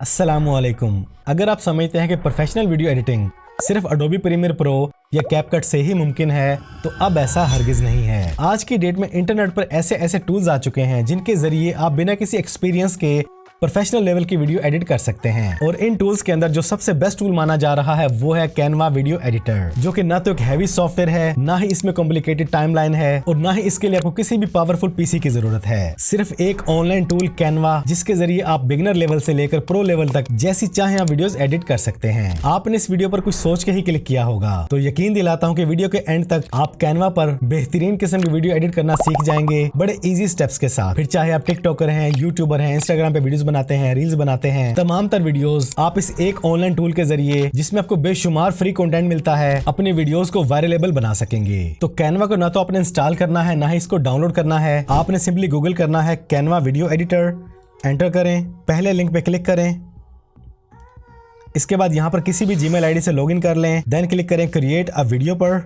अस्सलामुअलैकुम। अगर आप समझते हैं कि प्रोफेशनल वीडियो एडिटिंग सिर्फ अडोबी प्रीमियर प्रो या कैपकट से ही मुमकिन है, तो अब ऐसा हरगिज नहीं है। आज की डेट में इंटरनेट पर ऐसे ऐसे टूल्स आ चुके हैं जिनके जरिए आप बिना किसी एक्सपीरियंस के प्रोफेशनल लेवल की वीडियो एडिट कर सकते हैं। और इन टूल्स के अंदर जो सबसे बेस्ट टूल माना जा रहा है वो है कैनवा वीडियो एडिटर, जो कि ना तो एक हैवी सॉफ्टवेयर है, ना ही इसमें कॉम्प्लिकेटेड टाइमलाइन है और ना ही इसके लिए आपको किसी भी पावरफुल पीसी की जरूरत है। सिर्फ एक ऑनलाइन टूल कैनवा, जिसके जरिए आप बिगिनर लेवल से लेकर प्रो लेवल तक जैसी चाहे आप वीडियोस एडिट कर सकते हैं। आपने इस वीडियो पर कुछ सोच के ही क्लिक किया होगा, तो यकीन दिलाता हूँ कि वीडियो के एंड तक आप कैनवा पर बेहतरीन किस्म की वीडियो एडिट करना सीख जाएंगे बड़े इजी स्टेप्स के साथ। फिर चाहे आप टिकटॉकर हैं, यूट्यूबर हैं, इंस्टाग्राम पे वीडियोस बनाते हैं, रील्स बनाते हैं, तमाम तर वीडियोस आप इस एक ऑनलाइन टूल के जरिए, जिसमें आपको बेशुमार फ्री कंटेंट मिलता है, अपने वीडियोस को वायरलेबल बना सकेंगे। तो कैनवा को ना तो आपने इंस्टॉल करना है, ना ही इसको डाउनलोड करना है। आपने सिंपली गूगल करना है कैनवा वीडियो एडिटर, एंटर करें, पहले लिंक पे क्लिक करें। इसके बाद यहाँ पर किसी भी जीमेल आईडी से लॉगिन कर लें, देन क्लिक करें क्रिएट अ वीडियो पर।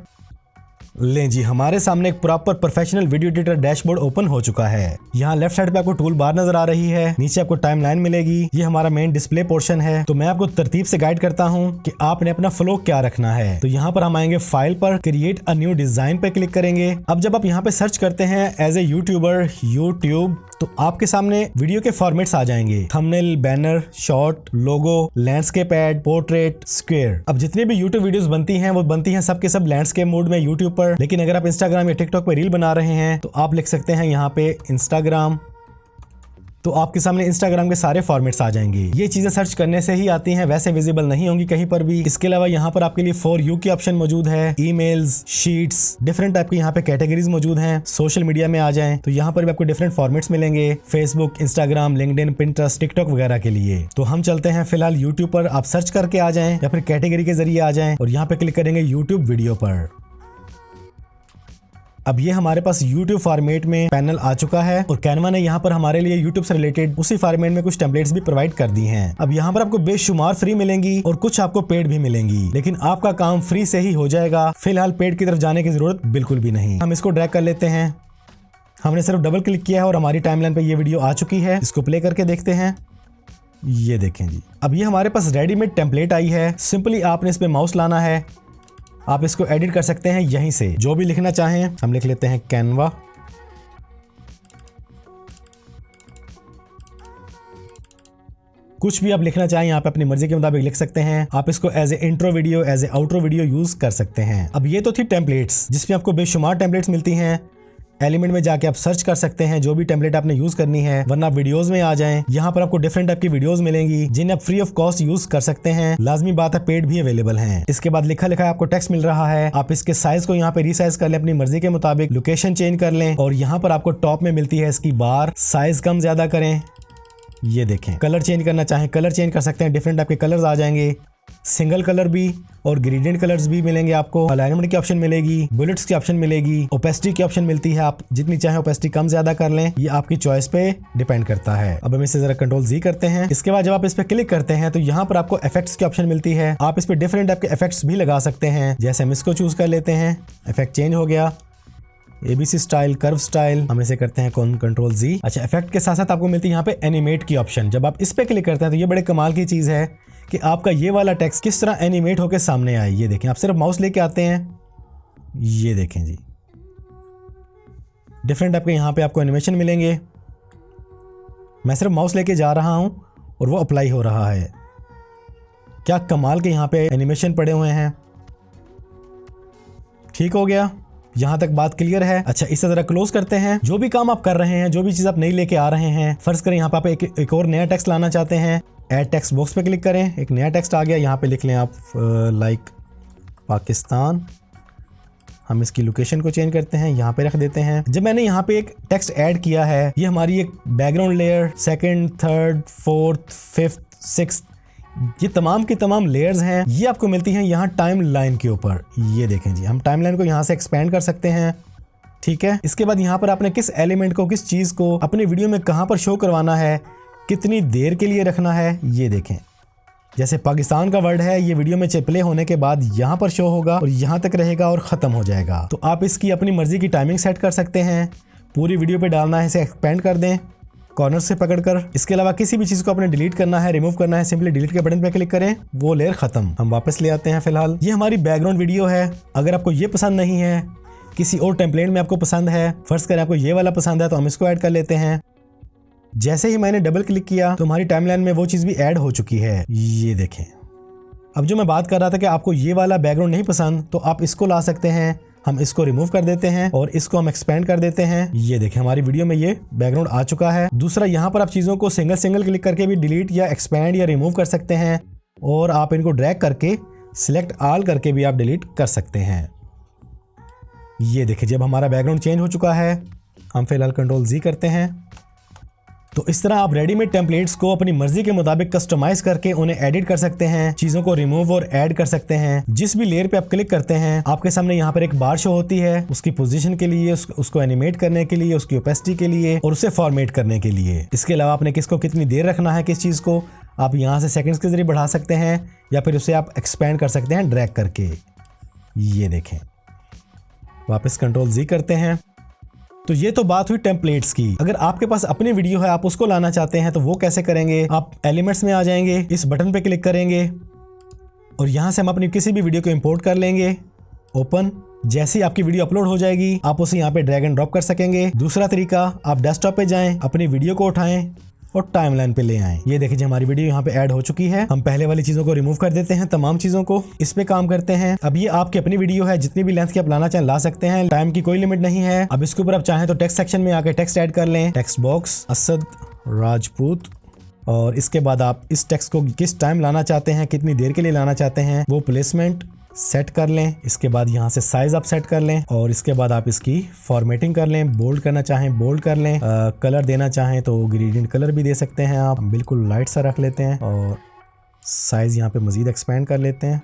लें जी, हमारे सामने एक proper professional video editor dashboard open हो चुका है। यहाँ लेफ्ट साइड पे आपको टूल बार नजर आ रही है, नीचे आपको टाइमलाइन मिलेगी। ये हमारा मेन डिस्प्ले पोर्शन है। तो मैं आपको तरतीब से गाइड करता हूँ कि आपने अपना फ्लो क्या रखना है। तो यहाँ पर हम आएंगे फाइल पर, क्रिएट अ न्यू डिजाइन पे क्लिक करेंगे। अब जब आप यहाँ पे सर्च करते हैं एज ए यूट्यूबर यूट्यूब, तो आपके सामने वीडियो के फॉर्मेट्स आ जाएंगे, थंबनेल, बैनर, शॉर्ट, लोगो, लैंडस्केप एड, पोर्ट्रेट, स्क्वायर। अब जितनी भी यूट्यूब वीडियोस बनती हैं वो बनती हैं सबके सब लैंडस्केप मोड में यूट्यूब पर। लेकिन अगर आप इंस्टाग्राम या टिकटॉक पे रील बना रहे हैं तो आप लिख सकते हैं यहाँ पे इंस्टाग्राम, तो आपके सामने इंस्टाग्राम के सारे फॉर्मेट्स आ जाएंगे। ये चीजें सर्च करने से ही आती हैं, वैसे विजिबल नहीं होंगी कहीं पर भी। इसके अलावा यहाँ पर आपके लिए फॉर यू की ऑप्शन मौजूद है, ईमेल्स, शीट्स, डिफरेंट टाइप के यहाँ पे कैटेगरीज मौजूद हैं। सोशल मीडिया में आ जाएं तो यहाँ पर भी आपको डिफरेंट फॉर्मेट्स मिलेंगे, Facebook, Instagram, LinkedIn, Pinterest, TikTok वगैरह के लिए। तो हम चलते हैं फिलहाल यूट्यूब पर। आप सर्च करके आ जाएं या फिर कैटेगरी के जरिए आ जाएं और यहाँ पे क्लिक करेंगे यूट्यूब वीडियो पर। अब ये हमारे पास YouTube फॉर्मेट में पैनल आ चुका है और कैनवा ने यहाँ पर हमारे लिए YouTube से रिलेटेड उसी फॉर्मेट में कुछ टेम्पलेट्स भी प्रोवाइड कर दी हैं। अब यहाँ पर आपको बेशुमार फ्री मिलेंगी और कुछ आपको पेड भी मिलेंगी, लेकिन आपका काम फ्री से ही हो जाएगा। फिलहाल पेड की तरफ जाने की जरूरत बिल्कुल भी नहीं। हम इसको ड्रैग कर लेते हैं। हमने सिर्फ डबल क्लिक किया है और हमारी टाइमलाइन पे ये वीडियो आ चुकी है। इसको प्ले करके देखते हैं। ये देखें जी, अब ये हमारे पास रेडीमेड टेम्पलेट आई है। सिंपली आपने इस पे माउस लाना है, आप इसको एडिट कर सकते हैं यहीं से। जो भी लिखना चाहें हम लिख लेते हैं कैनवा। कुछ भी आप लिखना चाहें यहाँ पे अपनी मर्जी के मुताबिक लिख सकते हैं। आप इसको as a intro video, as a outro video use कर सकते हैं। अब ये तो थी टेम्पलेट्स, जिसमें आपको बेशुमार टेम्पलेट्स मिलती हैं। एलिमेंट में जाके आप सर्च कर सकते हैं जो भी टेम्पलेट आपने यूज करनी है, वरना आप वीडियोस में आ जाएं। यहाँ पर आपको डिफरेंट टाइप की वीडियोस मिलेंगी जिन्हें आप फ्री ऑफ कॉस्ट यूज कर सकते हैं। लाजमी बात है पेड भी अवेलेबल हैं। इसके बाद लिखा लिखा आपको टेक्स्ट मिल रहा है। आप इसके साइज को यहाँ पे रीसाइज कर लें अपनी मर्जी के मुताबिक, लोकेशन चेंज कर लें और यहाँ पर आपको टॉप में मिलती है इसकी बार, साइज कम ज्यादा करें। ये देखें, कलर चेंज करना चाहें कलर चेंज कर सकते हैं, डिफरेंट टाइप के कलर्स आ जाएंगे, सिंगल कलर भी और ग्रेडियंट कलर्स भी मिलेंगे आपको। अलाइनमेंट की ऑप्शन मिलेगी, बुलेट्स की ऑप्शन मिलेगी, ओपेसिटी की ऑप्शन मिलती है। आप जितनी चाहे ओपेसिटी कम ज्यादा कर लें, ये आपकी चॉइस पे डिपेंड करता है। अब हम इसे जरा कंट्रोल Z करते हैं। इसके बाद जब आप इस पे क्लिक करते हैं तो यहाँ पर आपको इफेक्ट्स की ऑप्शन मिलती है। आप इस पे डिफरेंट टाइप के इफेक्ट्स भी लगा सकते हैं। जैसे हम इसको चूज कर लेते हैं, इफेक्ट चेंज हो गया, ABC स्टाइल, कर्व स्टाइल, हम इसे करते हैं कंट्रोल Z। अच्छा, इफेक्ट के साथ साथ आपको मिलती है यहाँ पे एनिमेट की ऑप्शन। जब आप इस पे क्लिक करते हैं तो ये बड़े कमाल की चीज है कि आपका ये वाला टेक्स्ट किस तरह एनिमेट होकर सामने आए। ये देखें, आप सिर्फ माउस लेके आते हैं, ये देखें जी, डिफरेंट टाइप के यहाँ पे आपको एनिमेशन मिलेंगे। मैं सिर्फ माउस लेके जा रहा हूं और वो अप्लाई हो रहा है। क्या कमाल के यहाँ पे एनिमेशन पड़े हुए हैं। ठीक हो गया, यहाँ तक बात क्लियर है। अच्छा, इसे जरा क्लोज करते हैं। जो भी काम आप कर रहे हैं, जो भी चीज आप नहीं लेके आ रहे हैं, फर्ज करें यहाँ पे आप एक और नया टेक्स्ट लाना चाहते हैं, ऐड टेक्स्ट बॉक्स पे क्लिक करें, एक नया टेक्स्ट आ गया। यहाँ पे लिख लें आप लाइक पाकिस्तान। हम इसकी लोकेशन को चेंज करते हैं, यहाँ पे रख देते हैं। जब मैंने यहाँ पे एक टेक्स्ट ऐड किया है, ये हमारी एक background layer, second, third, fourth, fifth, sixth, ये तमाम की तमाम लेयर्स हैं। ये आपको मिलती हैं यहाँ टाइम लाइन के ऊपर। ये देखें जी, हम टाइम लाइन को यहाँ से एक्सपेंड कर सकते हैं। ठीक है, इसके बाद यहाँ पर आपने किस एलिमेंट को, किस चीज को अपनी वीडियो में कहाँ पर शो करवाना है, कितनी देर के लिए रखना है, ये देखें। जैसे पाकिस्तान का वर्ड है, ये वीडियो में प्ले होने के बाद यहाँ पर शो होगा और यहाँ तक रहेगा और ख़त्म हो जाएगा। तो आप इसकी अपनी मर्जी की टाइमिंग सेट कर सकते हैं। पूरी वीडियो पे डालना है, इसे एक्सपेंड कर दें कॉर्नर से पकड़कर। इसके अलावा किसी भी चीज को आपने डिलीट करना है, रिमूव करना है, सिंपली डिलीट के बटन पे क्लिक करें, वो लेयर खत्म। हम वापस ले आते हैं। फिलहाल ये हमारी बैकग्राउंड वीडियो है। अगर आपको ये पसंद नहीं है, किसी और टेम्पलेट में आपको पसंद है, फर्स्ट करें आपको ये वाला पसंद है, तो हम इसको ऐड कर लेते हैं। जैसे ही मैंने डबल क्लिक किया तो हमारी टाइमलाइन में वो चीज भी ऐड हो चुकी है। ये देखें। अब जो मैं बात कर रहा था कि आपको ये वाला बैकग्राउंड नहीं पसंद, तो आप इसको ला सकते हैं। हम इसको रिमूव कर देते हैं और इसको हम एक्सपेंड कर देते हैं। ये देखें, हमारी वीडियो में ये बैकग्राउंड आ चुका है। दूसरा, यहाँ पर आप चीज़ों को सिंगल क्लिक करके भी डिलीट या एक्सपेंड या रिमूव कर सकते हैं, और आप इनको ड्रैग करके सिलेक्ट ऑल करके भी आप डिलीट कर सकते हैं। ये देखिए, जब हमारा बैकग्राउंड चेंज हो चुका है, हम फिलहाल कंट्रोल Z करते हैं। तो इस तरह आप रेडीमेड टेम्पलेट्स को अपनी मर्जी के मुताबिक कस्टमाइज करके उन्हें एडिट कर सकते हैं, चीज़ों को रिमूव और ऐड कर सकते हैं। जिस भी लेयर पे आप क्लिक करते हैं, आपके सामने यहाँ पर एक बार शो होती है, उसकी पोजीशन के लिए, उसको एनिमेट करने के लिए, उसकी ओपेसिटी के लिए और उसे फॉर्मेट करने के लिए। इसके अलावा आपने किसको कितनी देर रखना है, किस चीज़ को, आप यहाँ से सेकंड्स के जरिए बढ़ा सकते हैं या फिर उसे आप एक्सपेंड कर सकते हैं ड्रैग करके। ये देखें, वापस कंट्रोल Z करते हैं। तो ये तो बात हुई टेम्पलेट्स की। अगर आपके पास अपनी वीडियो है, आप उसको लाना चाहते हैं, तो वो कैसे करेंगे? आप एलिमेंट्स में आ जाएंगे, इस बटन पे क्लिक करेंगे और यहाँ से हम अपनी किसी भी वीडियो को इंपोर्ट कर लेंगे। ओपन। जैसे ही आपकी वीडियो अपलोड हो जाएगी, आप उसे यहाँ पे ड्रैग एंड ड्रॉप कर सकेंगे। दूसरा तरीका, आप डेस्कटॉप पे जाएं, अपनी वीडियो को उठाएं और टाइमलाइन पे ले आएं। ये देखिए, हमारी वीडियो यहाँ पे ऐड हो चुकी है। हम पहले वाली चीजों को रिमूव कर देते हैं, तमाम चीजों को। इस पे काम करते हैं। अब ये आपकी अपनी वीडियो है, जितनी भी लेंथ की आप लाना चाहें ला सकते हैं, टाइम की कोई लिमिट नहीं है। अब इसके ऊपर आप चाहें तो टेक्स्ट सेक्शन में आके टेक्स्ट ऐड कर लें, टेक्स्ट बॉक्स असद राजपूत, और इसके बाद आप इस टेक्स्ट को किस टाइम लाना चाहते हैं, कितनी देर के लिए लाना चाहते हैं, वो प्लेसमेंट सेट कर लें। इसके बाद यहाँ से साइज आप सेट कर लें और इसके बाद आप इसकी फॉर्मेटिंग कर लें। बोल्ड करना चाहें बोल्ड कर लें, कलर देना चाहें तो ग्रेडियंट कलर भी दे सकते हैं आप। बिल्कुल लाइट सा रख लेते हैं और साइज यहाँ पे मजीद एक्सपेंड कर लेते हैं।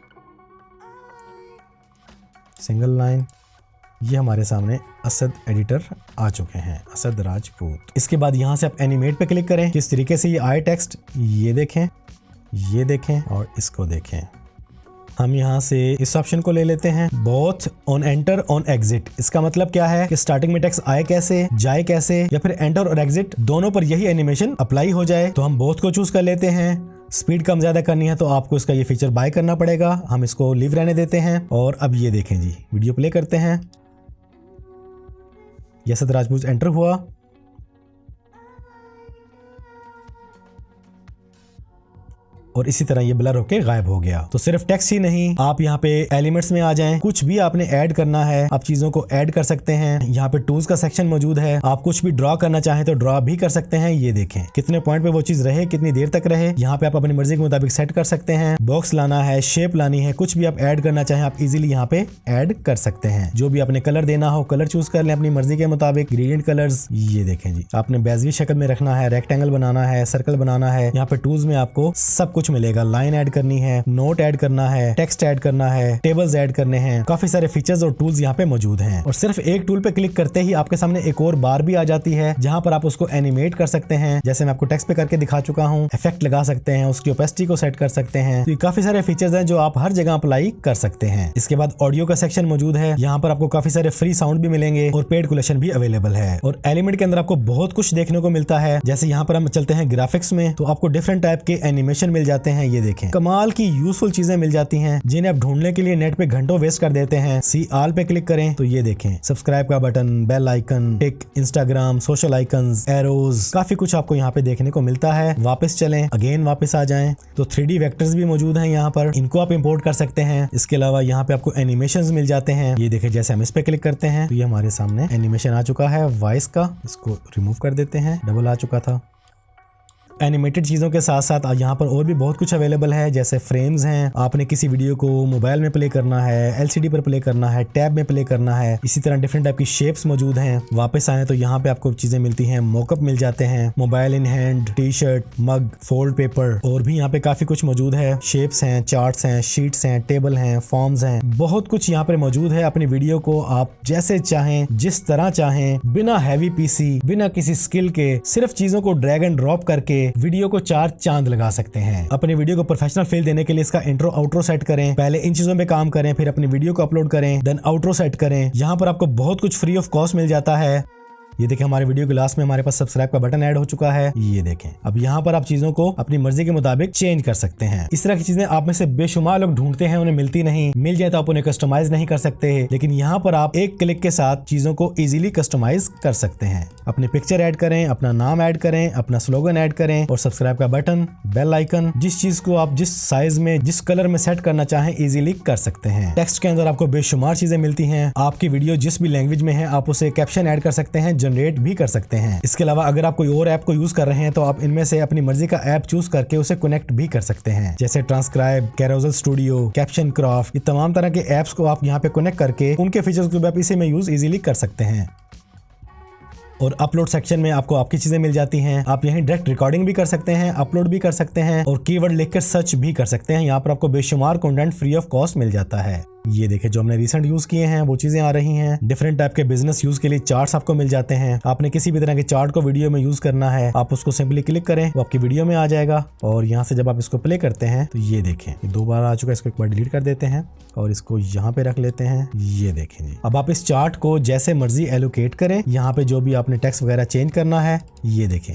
Single line. ये हमारे सामने असद एडिटर आ चुके हैं, असद राजपूत। इसके बाद यहाँ से आप एनिमेट पे क्लिक करें। किस तरीके से ये आए टेक्स्ट, ये देखें और इसको देखें। हम यहाँ से इस ऑप्शन को ले लेते हैं, both on enter on exit. इसका मतलब क्या है कि स्टार्टिंग में टेक्स्ट आए कैसे, जाए कैसे, या फिर एंटर और एग्जिट दोनों पर यही एनिमेशन अप्लाई हो जाए। तो हम बोथ को चूज कर लेते हैं। स्पीड कम ज्यादा करनी है तो आपको इसका ये फीचर बाय करना पड़ेगा। हम इसको लीव रहने देते हैं। और अब ये देखें जी, वीडियो प्ले करते हैं। असद राजपूत एंटर हुआ। और इसी तरह ये ब्लर होके गायब हो गया। तो सिर्फ टेक्स्ट ही नहीं, आप यहाँ पे एलिमेंट्स में आ जाएं, कुछ भी आपने ऐड करना है, आप चीजों को ऐड कर सकते हैं। यहाँ पे टूल्स का सेक्शन मौजूद है। आप कुछ भी ड्रॉ करना चाहें तो ड्रॉ भी कर सकते हैं। ये देखें कितने पॉइंट पे वो चीज रहे, कितनी देर तक रहे, यहाँ पे आप अपनी मर्जी के मुताबिक सेट कर सकते हैं। बॉक्स लाना है, शेप लानी है, कुछ भी आप ऐड करना चाहें आप इजीली यहाँ पे ऐड कर सकते हैं। जो भी आपने कलर देना हो, कलर चूज कर लें अपनी मर्जी के मुताबिक। ग्रेडियंट कलर्स, ये देखें जी, आपने बेज़वी शक्ल में रखना है, रेक्टेंगल बनाना है, सर्कल बनाना है, यहाँ पे टूल्स में आपको सब कुछ मिलेगा। लाइन ऐड करनी है, नोट ऐड करना है, टेक्स्ट ऐड करना है, टेबल्स ऐड करने हैं, काफी सारे फीचर्स और टूल्स यहाँ पे मौजूद हैं। और सिर्फ एक टूल पे क्लिक करते ही आपके सामने एक और बार भी आ जाती है, जहां पर आप उसको एनिमेट कर सकते हैं। जैसे मैं आपको टेक्स्ट पे करके दिखा चुका हूँ, इफेक्ट लगा सकते हैं, उसकी ओपेसिटी को सेट कर सकते हैं। तो काफी सारे फीचर्स हैं जो आप हर जगह अप्लाई कर सकते हैं। इसके बाद ऑडियो का सेक्शन मौजूद है, यहाँ पर आपको काफी सारे फ्री साउंड भी मिलेंगे और पेड कलेक्शन भी अवेलेबल है। और एलिमेंट के अंदर आपको बहुत कुछ देखने को मिलता है। जैसे यहाँ पर हम चलते हैं ग्राफिक्स में, तो आपको डिफरेंट टाइप के एनिमेशन मिल जाते हैं। ये देखें, कमाल की यूजफुल चीजें मिल जाती हैं जिन्हें आप ढूंढने के लिए नेट पे घंटों वेस्ट कर देते हैं। सी ऑल पे क्लिक करें तो ये देखें, सब्सक्राइब का बटन, बेल आइकन, टिक, इंस्टाग्राम, सोशल आइकन्स, एरोज, काफी कुछ आपको यहाँ पे देखने को मिलता है। वापस चलें, अगेन वापस आ जाएं तो 3D वेक्टर्स भी मौजूद हैं यहाँ पर, इनको आप इंपोर्ट कर सकते हैं। इसके अलावा यहाँ पे आपको एनिमेशंस मिल जाते हैं। ये देखें, जैसे हम इस पे क्लिक करते हैं तो ये हमारे सामने एनिमेशन आ चुका है वॉइस का। इसको रिमूव कर देते हैं, डबल आ चुका था। एनिमेटेड चीज़ों के साथ साथ यहाँ पर और भी बहुत कुछ अवेलेबल है, जैसे फ्रेम्स हैं। आपने किसी वीडियो को मोबाइल में प्ले करना है, LCD पर प्ले करना है, टैब में प्ले करना है, इसी तरह डिफरेंट टाइप की शेप्स मौजूद हैं। वापस आए तो यहाँ पे आपको चीज़ें मिलती हैं, मॉकअप मिल जाते हैं, mobile in hand, t-shirt, mug, fold paper, और भी यहाँ पे काफ़ी कुछ मौजूद है। शेप्स हैं, चार्ट्स हैं, शीट्स हैं, टेबल हैं, फॉर्म्स हैं, बहुत कुछ यहाँ पर मौजूद है। अपनी वीडियो को आप जैसे चाहें, जिस तरह चाहें, बिना हैवी PC, बिना किसी स्किल के, सिर्फ चीज़ों को ड्रैग एंड ड्रॉप करके वीडियो को 4 चांद लगा सकते हैं। अपनी वीडियो को प्रोफेशनल फील देने के लिए इसका इंट्रो आउट्रो सेट करें, पहले इन चीजों पे काम करें, फिर अपनी वीडियो को अपलोड करें, देन आउट्रो सेट करें। यहाँ पर आपको बहुत कुछ फ्री ऑफ कॉस्ट मिल जाता है। ये देखें हमारे वीडियो के लास्ट में हमारे पास सब्सक्राइब का बटन ऐड हो चुका है। ये देखें अब यहाँ पर आप चीजों को अपनी मर्जी के मुताबिक चेंज कर सकते हैं। इस तरह की चीजें आप में से बेशुमार लोग ढूंढते हैं, उन्हें मिलती नहीं, मिल जाए तो आप उन्हें कस्टमाइज नहीं कर सकते, लेकिन यहाँ पर आप एक क्लिक के साथ चीजों को इजीली कस्टमाइज कर सकते हैं। अपनी पिक्चर ऐड करें, अपना नाम ऐड करें, अपना स्लोगन ऐड करें और सब्सक्राइब का बटन, बेल आइकन, जिस चीज को आप जिस साइज में जिस कलर में सेट करना चाहें इजीली कर सकते हैं। टेक्स्ट के अंदर आपको बेशुमार चीजें मिलती हैं। आपकी वीडियो जिस भी लैंग्वेज में है आप उसे कैप्शन ऐड कर सकते हैं, जनरेट भी कर सकते हैं। इसके अलावा अगर आप कोई और ऐप को यूज कर रहे हैं तो आप इनमें से अपनी मर्जी का ऐप चूज करके उसे कनेक्ट भी कर सकते हैं, जैसे transcribe, carousel studio, caption craft. ये तमाम तरह के ऐप्स को आप यहाँ पे कनेक्ट करके उनके फीचर्स को आप इसी में यूज इजीली कर सकते हैं। और अपलोड सेक्शन में आपको आपकी चीजें मिल जाती हैं। आप यहीं डायरेक्ट रिकॉर्डिंग भी कर सकते हैं, अपलोड भी कर सकते हैं और कीवर्ड लिखकर सर्च भी कर सकते हैं। यहाँ पर आपको बेशुमार कंटेंट फ्री ऑफ कॉस्ट मिल जाता है। ये देखिए जो हमने रिसेंट यूज किए हैं वो चीजें आ रही हैं। डिफरेंट टाइप के बिजनेस यूज के लिए चार्ट्स आपको मिल जाते हैं। आपने किसी भी तरह के चार्ट को वीडियो में यूज करना है, आप उसको सिंपली क्लिक करें, वो आपकी वीडियो में आ जाएगा। और यहाँ से जब आप इसको प्ले करते हैं तो ये देखें ये 2 बार आ चुका है। इसको एक बार डिलीट कर देते हैं और इसको यहाँ पे रख लेते हैं। ये देखें जी, अब आप इस चार्ट को जैसे मर्जी एलोकेट करें। यहाँ पे जो भी आपने टेक्स्ट वगैरह चेंज करना है, ये देखें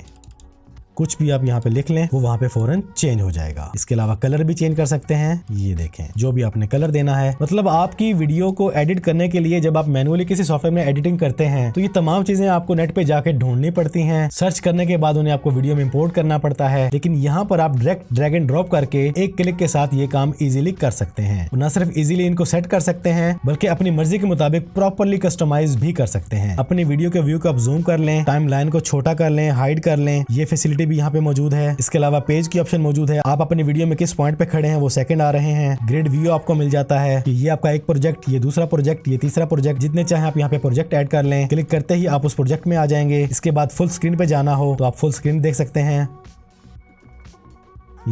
कुछ भी आप यहाँ पे लिख लें वो वहाँ पे फौरन चेंज हो जाएगा। इसके अलावा कलर भी चेंज कर सकते हैं। ये देखें जो भी आपने कलर देना है, मतलब आपकी वीडियो को एडिट करने के लिए जब आप मैनुअली किसी सॉफ्टवेयर में एडिटिंग करते हैं तो ये तमाम चीजें आपको नेट पे जाके ढूंढनी पड़ती हैं, सर्च करने के बाद उन्हें आपको वीडियो में इंपोर्ट करना पड़ता है। लेकिन यहाँ पर आप डायरेक्ट ड्रैग एंड ड्रॉप करके एक क्लिक के साथ ये काम इजीली कर सकते हैं। न सिर्फ इजीली इनको सेट कर सकते हैं बल्कि अपनी मर्जी के मुताबिक प्रॉपरली कस्टमाइज भी कर सकते हैं। अपनी वीडियो के व्यू को आप जूम कर लें, टाइम लाइन को छोटा कर लें, हाइड कर लें, ये फैसिलिटी भी यहाँ पे मौजूद है। इसके अलावा पेज की ऑप्शन मौजूद है। आप अपनी वीडियो में किस पॉइंट पे खड़े हैं वो सेकंड आ रहे हैं। ग्रिड व्यू आपको मिल जाता है कि ये आपका एक प्रोजेक्ट, ये दूसरा प्रोजेक्ट, ये तीसरा प्रोजेक्ट, जितने चाहे आप यहाँ पे प्रोजेक्ट ऐड कर लें। क्लिक करते ही आप उस प्रोजेक्ट में आ जाएंगे। इसके बाद फुल स्क्रीन पे जाना हो तो आप फुल स्क्रीन देख सकते हैं।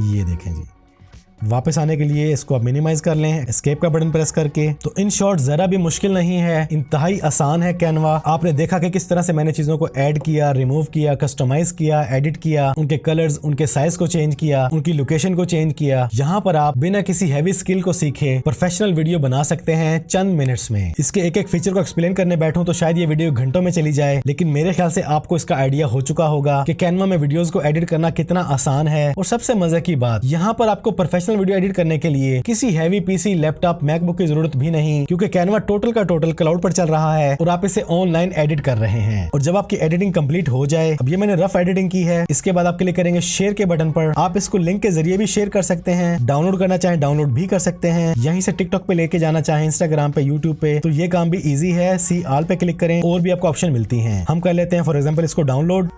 ये देखें जी, वापस आने के लिए इसको आप मिनिमाइज कर लें एस्केप का बटन प्रेस करके। तो इन शॉर्ट जरा भी मुश्किल नहीं है, इंतहाई आसान है कैनवा। आपने देखा कि किस तरह से मैंने चीजों को ऐड किया, रिमूव किया, कस्टमाइज किया, एडिट किया, उनके कलर्स, उनके साइज को चेंज किया, उनकी लोकेशन को चेंज किया। यहाँ पर आप बिना किसी हैवी स्किल को सीखे प्रोफेशनल वीडियो बना सकते हैं चंद मिनट्स में। इसके एक एक फीचर को एक्सप्लेन करने बैठूं तो शायद ये वीडियो घंटों में चली जाए, लेकिन मेरे ख्याल से आपको इसका आइडिया हो चुका होगा कि कैनवा में वीडियोस को एडिट करना कितना आसान है। और सबसे मजे की बात, यहाँ पर आपको प्रोफेशनल वीडियो एडिट करने के लिए किसी हैवी पीसी, लैपटॉप, मैकबुक की जरूरत भी नहीं, क्योंकि कैनवा टोटल का टोटल क्लाउड पर चल रहा है और आप इसे ऑनलाइन एडिट कर रहे हैं। और जब आपकी एडिटिंग कंप्लीट हो जाए, अब ये मैंने रफ एडिटिंग की है, इसके बाद आप क्लिक करेंगे शेयर के बटन पर। आप इसको लिंक के जरिए भी शेयर कर सकते हैं, डाउनलोड करना चाहें डाउनलोड भी कर सकते हैं, यहीं से टिकटॉक पे लेके जाना चाहें, इंस्टाग्राम पे, यूट्यूब पे, तो ये काम भी इजी है। सी ऑल पे क्लिक करें और भी आपको ऑप्शन मिलती हैं। हम कर लेते हैं फॉर एग्जाम्पल इसको डाउनलोड।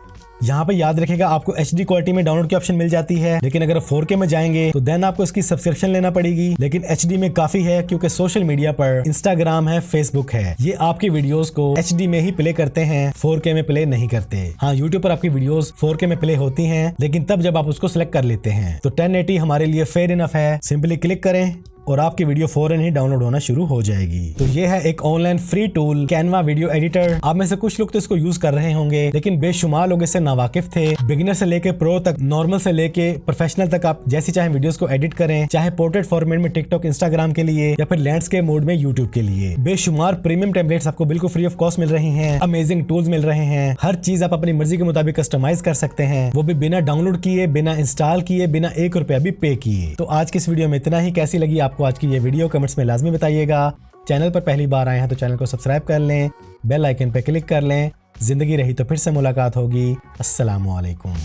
यहाँ पे याद रखेगा आपको HD क्वालिटी में डाउनलोड की ऑप्शन मिल जाती है, लेकिन अगर 4K में जाएंगे तो देन आपको इसकी सब्सक्रिप्शन लेना पड़ेगी। लेकिन HD में काफी है, क्योंकि सोशल मीडिया पर इंस्टाग्राम है, फेसबुक है, ये आपकी वीडियोस को HD में ही प्ले करते हैं, 4K में प्ले नहीं करते। हाँ, YouTube पर आपकी वीडियोस 4K में प्ले होती हैं, लेकिन तब जब आप उसको सिलेक्ट कर लेते हैं। तो 1080 हमारे लिए फेयर इनफ है। सिंपली क्लिक करें और आपकी वीडियो फौरन ही डाउनलोड होना शुरू हो जाएगी। तो ये है एक online free tool Canva video editor. आप में से कुछ लोग तो इसको यूज कर रहे होंगे, लेकिन बेशुमार लोग इससे नावाकिफ थे। बिगिनर से लेके प्रो तक, नॉर्मल से लेके प्रोफेशनल तक आप जैसी चाहे वीडियोस को एडिट करें, चाहे पोर्ट्रेट फॉर्मेट में टिकटॉक, इंस्टाग्राम के लिए या फिर लैंडस्केप मोड में यूट्यूब के लिए। बेशुमार प्रीमियम टेम्पलेट्स आपको बिल्कुल फ्री ऑफ कॉस्ट मिल रही हैं, अमेजिंग टूल्स मिल रहे हैं। हर चीज आप अपनी मर्जी के मुताबिक कस्टमाइज कर सकते हैं, वो भी बिना डाउनलोड किए, बिना इंस्टॉल किए, बिना 1 रुपया भी पे किए। तो आज की इस वीडियो में इतना ही। कैसी लगी आपको आज की ये वीडियो कमेंट्स में लाजमी बताइएगा। चैनल पर पहली बार आए हैं तो चैनल को सब्सक्राइब कर लें, बेल आइकन पर क्लिक कर लें। जिंदगी रही तो फिर से मुलाकात होगी। अस्सलामु अलैकुम।